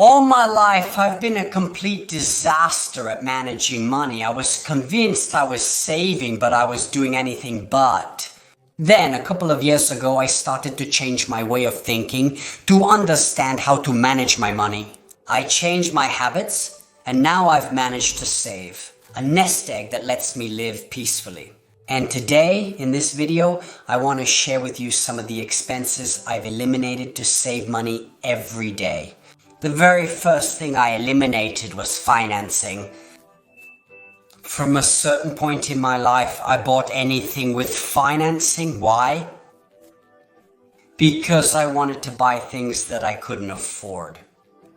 All my life, I've been a complete disaster at managing money. I was convinced I was saving, but I was doing anything but. Then, a couple of years ago, I started to change my way of thinking to understand how to manage my money. I changed my habits, and now I've managed to save. A nest egg that lets me live peacefully. And today, in this video, I want to share with you some of the expenses I've eliminated to save money every day. The very first thing I eliminated was financing. From a certain point in my life, I bought anything with financing. Why? Because I wanted to buy things that I couldn't afford.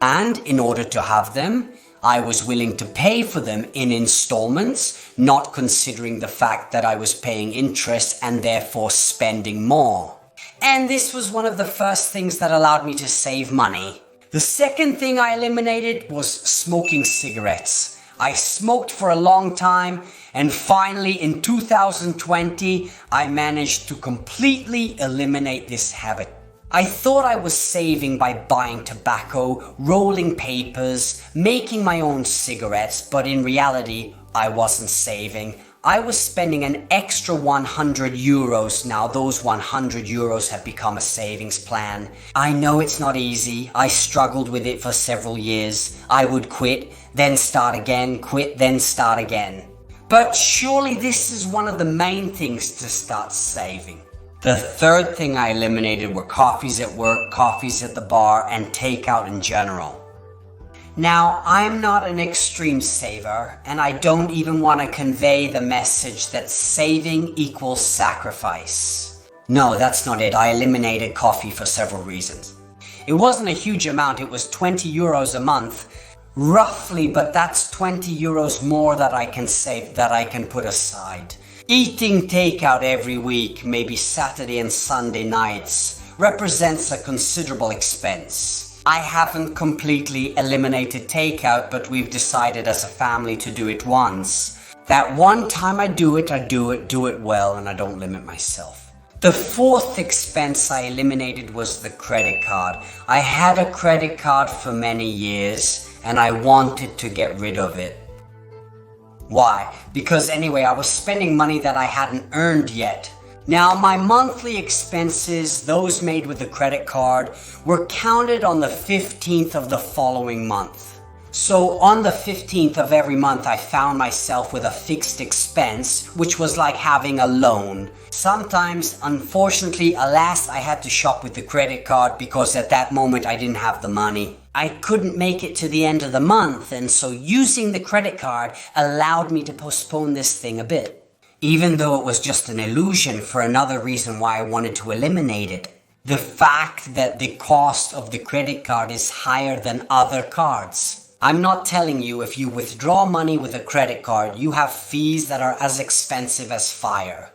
And in order to have them, I was willing to pay for them in installments, not considering the fact that I was paying interest and therefore spending more. And this was one of the first things that allowed me to save money. The second thing I eliminated was smoking cigarettes. I smoked for a long time, and finally in 2020, I managed to completely eliminate this habit. I thought I was saving by buying tobacco, rolling papers, making my own cigarettes, but in reality, I wasn't saving. I was spending an extra 100 euros. Now those 100 euros have become a savings plan. I know it's not easy. I struggled with it for several years. I would quit, then start again, quit, then start again. But surely this is one of the main things to start saving. The third thing I eliminated were coffees at work, coffees at the bar, and takeout in general. Now, I'm not an extreme saver, and I don't even want to convey the message that saving equals sacrifice. No, that's not it. I eliminated coffee for several reasons. It wasn't a huge amount. It was 20 euros a month, roughly, but that's 20 euros more that I can save, that I can put aside. Eating takeout every week, maybe Saturday and Sunday nights, represents a considerable expense. I haven't completely eliminated takeout, but we've decided as a family to do it once. That one time I do it well, and I don't limit myself. The fourth expense I eliminated was the credit card. I had a credit card for many years, and I wanted to get rid of it. Why? Because anyway, I was spending money that I hadn't earned yet. Now, my monthly expenses, those made with the credit card, were counted on the 15th of the following month. So on the 15th of every month, I found myself with a fixed expense, which was like having a loan. Sometimes, unfortunately, alas, I had to shop with the credit card because at that moment I didn't have the money. I couldn't make it to the end of the month, and so using the credit card allowed me to postpone this thing a bit. Even though it was just an illusion, for another reason why I wanted to eliminate it. The fact that the cost of the credit card is higher than other cards. I'm not telling you if you withdraw money with a credit card, you have fees that are as expensive as fire.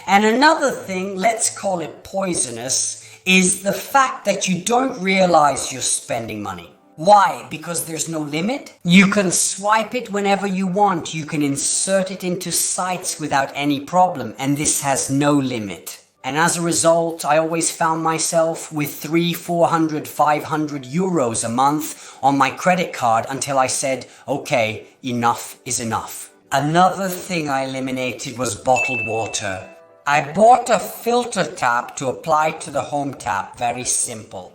And another thing, let's call it poisonous, is the fact that you don't realize you're spending money. Why? Because there's no limit? You can swipe it whenever you want. You can insert it into sites without any problem, and this has no limit. And as a result, I always found myself with 300, 400, 500 euros a month on my credit card until I said, okay, enough is enough. Another thing I eliminated was bottled water. I bought a filter tap to apply to the home tap. Very simple.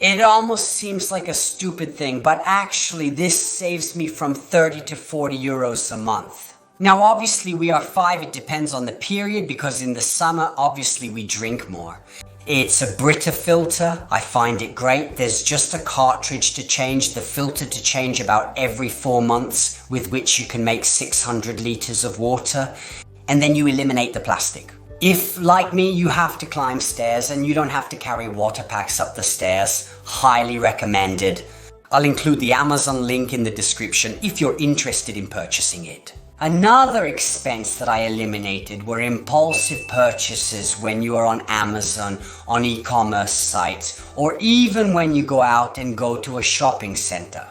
It almost seems like a stupid thing, but actually this saves me from 30 to 40 euros a month. Now obviously we are 5, it depends on the period, because in the summer obviously we drink more. It's a Brita filter, I find it great. There's just a cartridge to change, the filter to change about every 4 months, with which you can make 600 litres of water, and then you eliminate the plastic. If, like me, you have to climb stairs and you don't have to carry water packs up the stairs, highly recommended. I'll include the Amazon link in the description if you're interested in purchasing it. Another expense that I eliminated were impulsive purchases when you are on Amazon, on e-commerce sites, or even when you go out and go to a shopping center.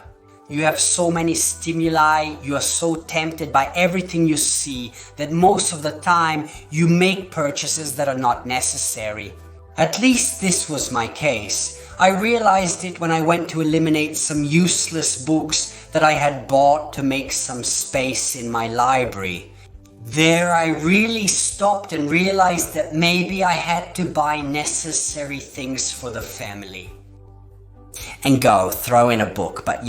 You have so many stimuli, you are so tempted by everything you see that most of the time you make purchases that are not necessary. At least this was my case. I realized it when I went to eliminate some useless books that I had bought to make some space in my library. There I really stopped and realized that maybe I had to buy necessary things for the family. And go, throw in a book, but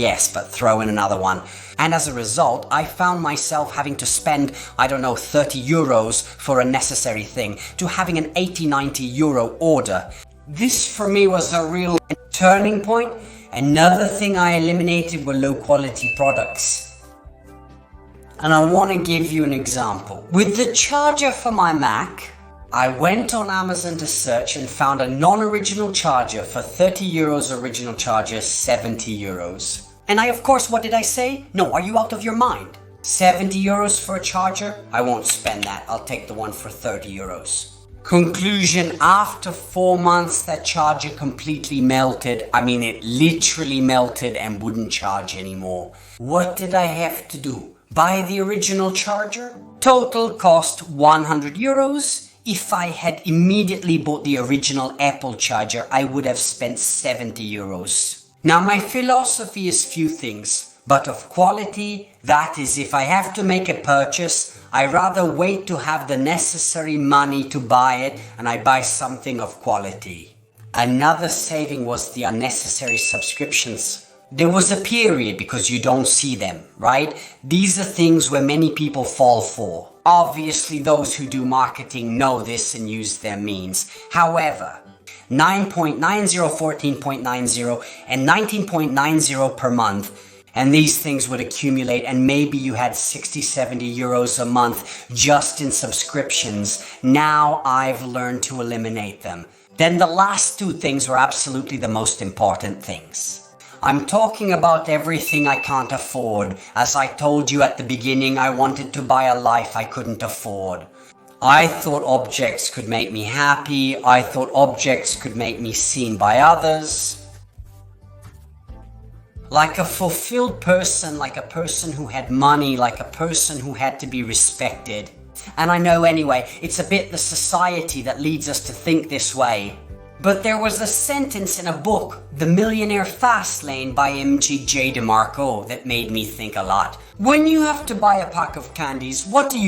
throw in another one. And as a result, I found myself having to spend, 30 euros for a necessary thing, to having an 80-90 euro order. This for me was a real turning point. Another thing I eliminated were low quality products. And I want to give you an example. With the charger for my Mac, I went on Amazon to search and found a non-original charger for 30 euros original charger, 70 euros. And of course, what did I say? No, are you out of your mind? 70 euros for a charger? I won't spend that. I'll take the one for 30 euros. Conclusion, after 4 months, that charger completely melted. It literally melted and wouldn't charge anymore. What did I have to do? Buy the original charger? Total cost 100 euros. If I had immediately bought the original Apple charger, I would have spent 70 euros. Now, my philosophy is few things, but of quality, that is, if I have to make a purchase, I rather wait to have the necessary money to buy it, and I buy something of quality. Another saving was the unnecessary subscriptions. There was a period because you don't see them, right? These are things where many people fall for. Obviously, those who do marketing know this and use their means. However, 9.90, 14.90, and 19.90 per month. And these things would accumulate, and maybe you had 60, 70 euros a month just in subscriptions. Now I've learned to eliminate them. Then the last two things were absolutely the most important things. I'm talking about everything I can't afford. As I told you at the beginning, I wanted to buy a life I couldn't afford. I thought objects could make me happy. I thought objects could make me seen by others. Like a fulfilled person, like a person who had money, like a person who had to be respected. And I know anyway, it's a bit the society that leads us to think this way. But there was a sentence in a book, The Millionaire Fastlane by M.G.J. DeMarco, that made me think a lot. When you have to buy a pack of candies, what do?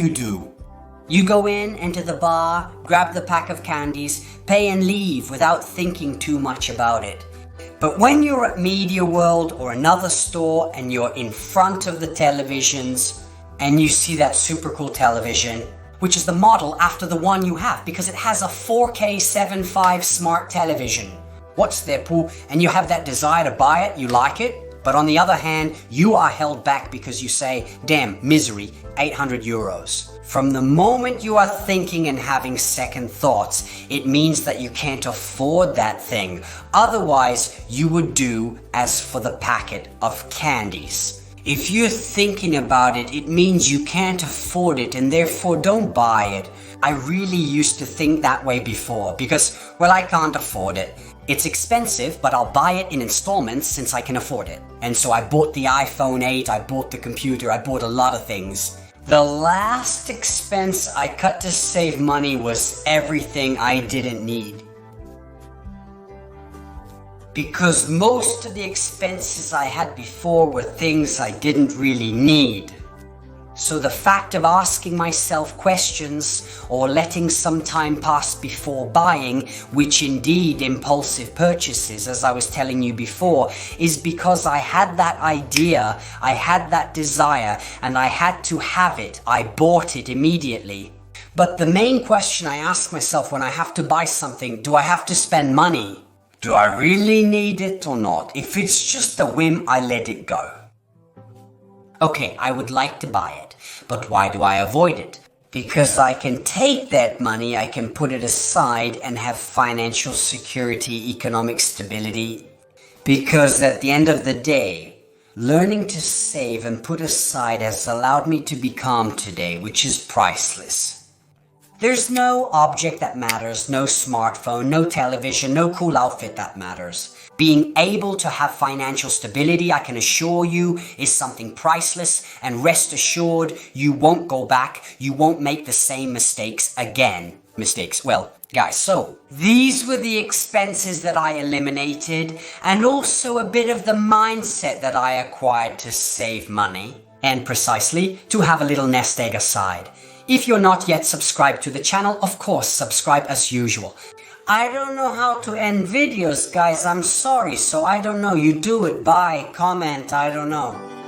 You go in, enter the bar, grab the pack of candies, pay and leave without thinking too much about it. But when you're at Media World or another store and you're in front of the televisions and you see that super cool television, which is the model after the one you have because it has a 4K 7.5 smart television. What's there, Pooh? And you have that desire to buy it, you like it, but on the other hand, you are held back because you say, damn, misery, 800 euros. From the moment you are thinking and having second thoughts, it means that you can't afford that thing. Otherwise, you would do as for the packet of candies. If you're thinking about it, it means you can't afford it and therefore don't buy it. I really used to think that way before because, I can't afford it. It's expensive, but I'll buy it in installments since I can afford it. And so I bought the iPhone 8, I bought the computer, I bought a lot of things. The last expense I cut to save money was everything I didn't need. Because most of the expenses I had before were things I didn't really need. So the fact of asking myself questions or letting some time pass before buying, which indeed impulsive purchases, as I was telling you before, is because I had that idea, I had that desire, and I had to have it. I bought it immediately. But the main question I ask myself when I have to buy something, do I have to spend money? Do I really need it or not? If it's just a whim, I let it go. Okay, I would like to buy it, but why do I avoid it? Because I can take that money, I can put it aside and have financial security, economic stability. Because at the end of the day, learning to save and put aside has allowed me to be calm today, which is priceless. There's no object that matters, no smartphone, no television, no cool outfit that matters. Being able to have financial stability, I can assure you, is something priceless, and rest assured, you won't go back, you won't make the same mistakes again. mistakes. Well, guys, so these were the expenses that I eliminated, and also a bit of the mindset that I acquired to save money, and precisely to have a little nest egg aside. If you're not yet subscribed to the channel, of course, subscribe as usual. I don't know how to end videos, guys, I'm sorry, so I don't know. You do it, bye, comment, I don't know.